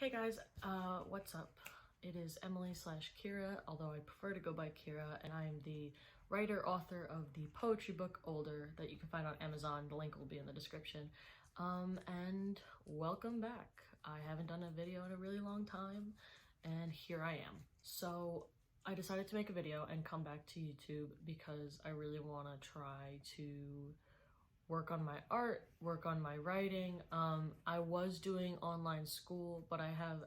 Hey guys, what's up? It is Emily / Kira, although I prefer to go by Kira, and I am the writer, author of the poetry book Older that you can find on Amazon. The link will be in the description. And welcome back. I haven't done a video in a really long time, and here I am. So I decided to make a video and come back to YouTube because I really want to try to work on my art, work on my writing. I was doing online school, but I have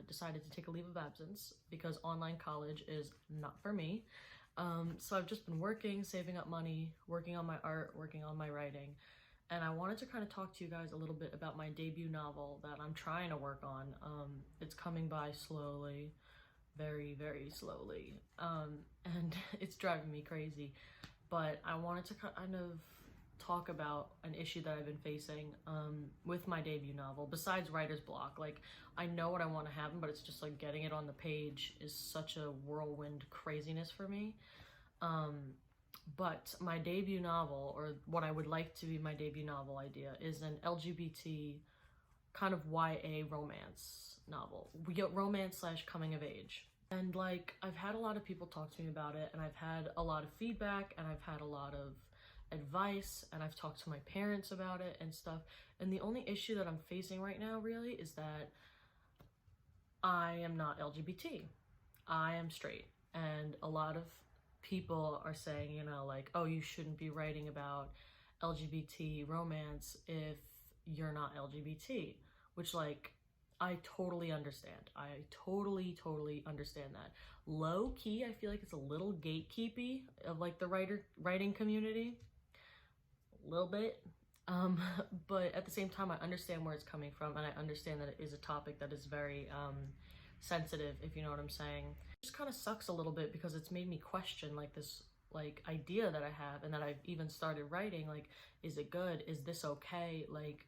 decided to take a leave of absence because online college is not for me. So I've just been working, saving up money, working on my art, working on my writing. And I wanted to kind of talk to you guys a little bit about my debut novel that I'm trying to work on. It's coming by slowly, very, very slowly. And it's driving me crazy. But I wanted to kind of talk about an issue that I've been facing with my debut novel, besides writer's block. Like, I know what I want to happen, but it's just like getting it on the page is such a whirlwind craziness for me. But my debut novel, or what I would like to be my debut novel idea, is an LGBT kind of YA romance novel. We get romance / coming of age. And like, I've had a lot of people talk to me about it, and I've had a lot of feedback, and I've had a lot of advice, and I've talked to my parents about it and stuff. And the only issue that I'm facing right now really is that I am not LGBT. I am straight. And a lot of people are saying, you know, like, oh, you shouldn't be writing about LGBT romance if you're not LGBT, which, like, I totally understand. I totally understand that. Low key, I feel like it's a little gatekeepy of like the writing community. A little bit. But at the same time, I understand where it's coming from, and I understand that it is a topic that is very sensitive, if you know what I'm saying. It just kind of sucks a little bit because it's made me question like this like idea that I have, and that I've even started writing. Like, is it good? Is this okay? Like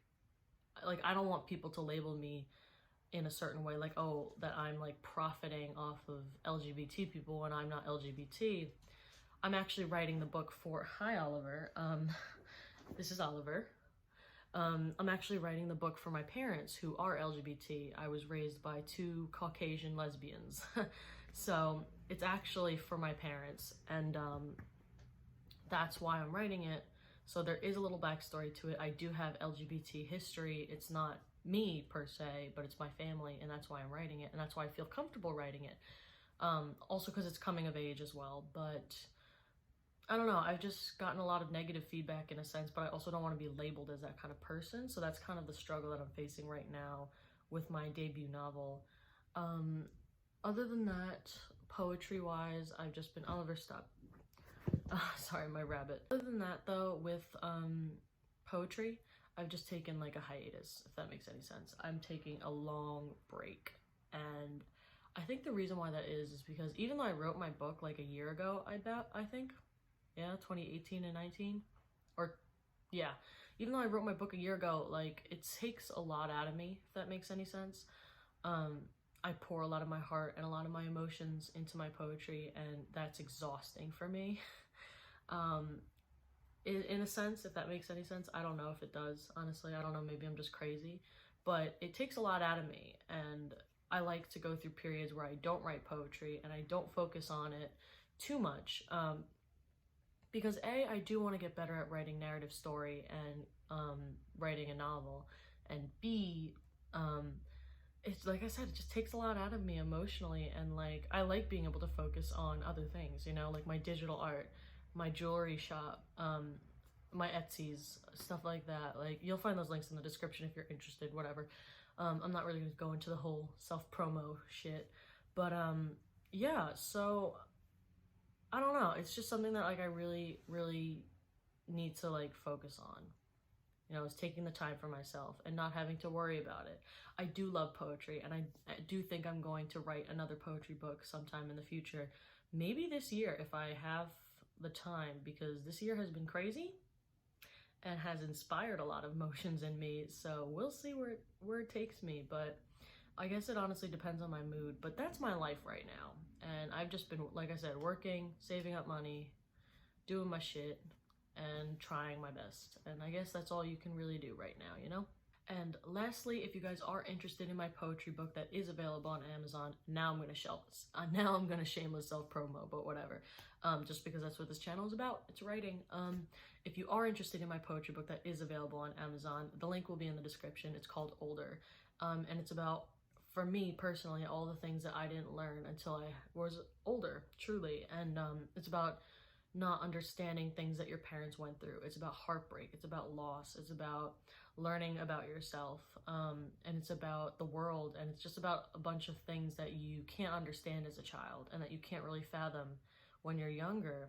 I don't want people to label me in a certain way, like, oh, that I'm like profiting off of LGBT people when I'm not LGBT. I'm actually writing the book for, hi Oliver, this is Oliver. I'm actually writing the book for my parents who are LGBT. I was raised by 2 Caucasian lesbians. So it's actually for my parents, and that's why I'm writing it. So there is a little backstory to it. I do have LGBT history. It's not me per se, but it's my family, and that's why I'm writing it, and that's why I feel comfortable writing it. Also because it's coming of age as well. But I don't know, I've just gotten a lot of negative feedback in a sense, but I also don't want to be labeled as that kind of person. So that's kind of the struggle that I'm facing right now with my debut novel. Other than that, poetry wise, I've just been, Oliver, stop. Sorry, my rabbit. Other than that though, with poetry, I've just taken like a hiatus, if that makes any sense. I'm taking a long break, and I think the reason why that is because even though I wrote my book like a year ago, I think, yeah, 2018 and 19, or yeah, even though I wrote my book a year ago, like, it takes a lot out of me, if that makes any sense. I pour a lot of my heart and a lot of my emotions into my poetry, and that's exhausting for me. In a sense, if that makes any sense. I don't know if it does, honestly. I don't know, maybe I'm just crazy, but it takes a lot out of me, and I like to go through periods where I don't write poetry and I don't focus on it too much, because A, I do want to get better at writing narrative story and writing a novel, and B, it's like I said, it just takes a lot out of me emotionally, and like, I like being able to focus on other things, you know, like my digital art, my jewelry shop, my Etsy's, stuff like that. Like, you'll find those links in the description if you're interested, whatever. I'm not really going to go into the whole self-promo shit, but yeah, so I don't know, it's just something that like I really need to like focus on. You know, is taking the time for myself and not having to worry about it. I do love poetry, and I do think I'm going to write another poetry book sometime in the future. Maybe this year if I have the time, because this year has been crazy and has inspired a lot of emotions in me. So we'll see where it takes me, but I guess it honestly depends on my mood. But that's my life right now, and I've just been, like I said, working, saving up money, doing my shit, and trying my best. And I guess that's all you can really do right now, you know? And lastly, if you guys are interested in my poetry book that is available on Amazon, now I'm gonna shameless self promo, but whatever. Just because that's what this channel is about. It's writing. If you are interested in my poetry book that is available on Amazon, the link will be in the description. It's called Older, and it's about, for me personally, all the things that I didn't learn until I was older, truly. And it's about not understanding things that your parents went through. It's about heartbreak. It's about loss. It's about learning about yourself. And it's about the world. And it's just about a bunch of things that you can't understand as a child and that you can't really fathom when you're younger.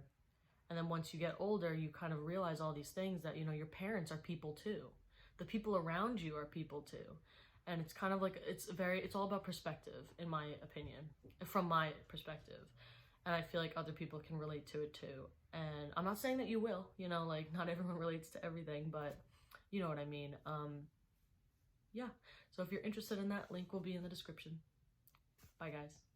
And then once you get older, you kind of realize all these things that, you know, your parents are people too. The people around you are people too. And it's kind of like, it's all about perspective, in my opinion, from my perspective. And I feel like other people can relate to it too. And I'm not saying that you will, you know, like not everyone relates to everything, but you know what I mean. Yeah. So if you're interested in that, link will be in the description. Bye guys.